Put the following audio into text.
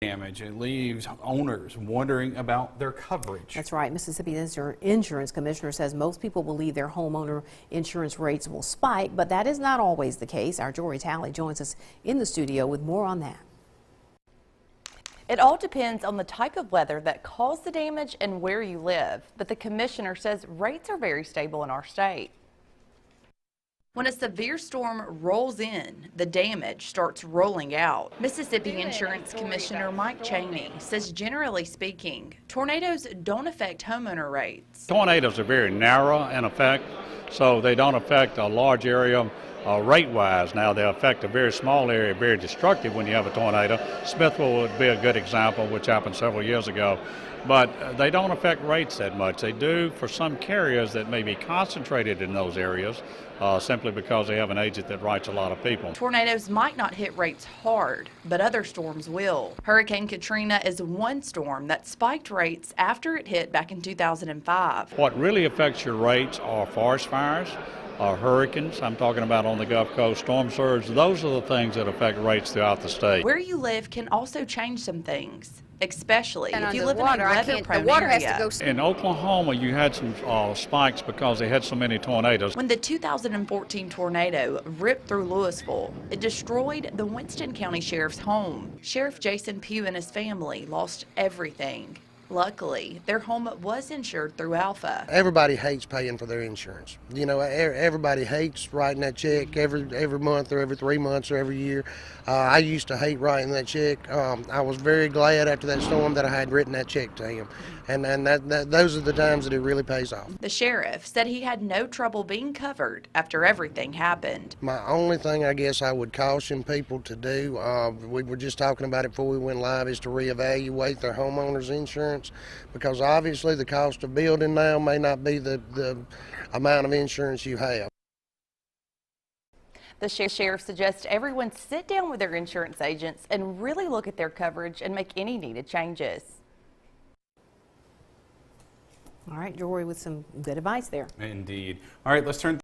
damage. It leaves owners wondering about their coverage. That's right. Mississippi Insurance Commissioner says most people believe their homeowner insurance rates will spike, but that is not always the case. Our Jory Talley joins us in the studio with more on that. It all depends on the type of weather that caused the damage and where you live, but the commissioner says rates are very stable in our state. When a severe storm rolls in, the damage starts rolling out. Mississippi Insurance Commissioner Mike Cheney says, generally speaking, tornadoes don't affect homeowner rates. Tornadoes are very narrow in effect, so they don't affect a large area rate-wise. Now, they affect a very small area, very destructive when you have a tornado. Smithville would be a good example, which happened several years ago. But they don't affect rates that much. They do for some carriers that may be concentrated in those areas simply because they have an agent that writes a lot of people. Tornadoes might not hit rates hard, but other storms will. Hurricane Katrina is one storm that spiked rates after it hit back in 2005. What really affects your rates are forest fires, hurricanes, I'm talking about on the Gulf Coast, storm surge. Those are the things that affect rates throughout the state. Where you live can also change some things, especially and if you the live water, in a weather-prone area. In Oklahoma, you had some spikes because they had so many tornadoes. When the 2014 tornado ripped through Louisville, it destroyed the Winston County Sheriff's home. Sheriff Jason Pugh and his family lost everything. Luckily, their home was insured through Alpha. Everybody hates paying for their insurance. You know, everybody hates writing that check every month or every 3 months or every year. I used to hate writing that check. I was very glad after that storm that I had written that check to him. And those are the times that it really pays off. The sheriff said he had no trouble being covered after everything happened. My only thing I guess I would caution people to do, we were just talking about it before we went live, is to reevaluate their homeowner's insurance, because obviously the cost of building now may not be the amount of insurance you have. The sheriff suggests everyone sit down with their insurance agents and really look at their coverage and make any needed changes. All right, Jory, with some good advice there. Indeed. All right, let's turn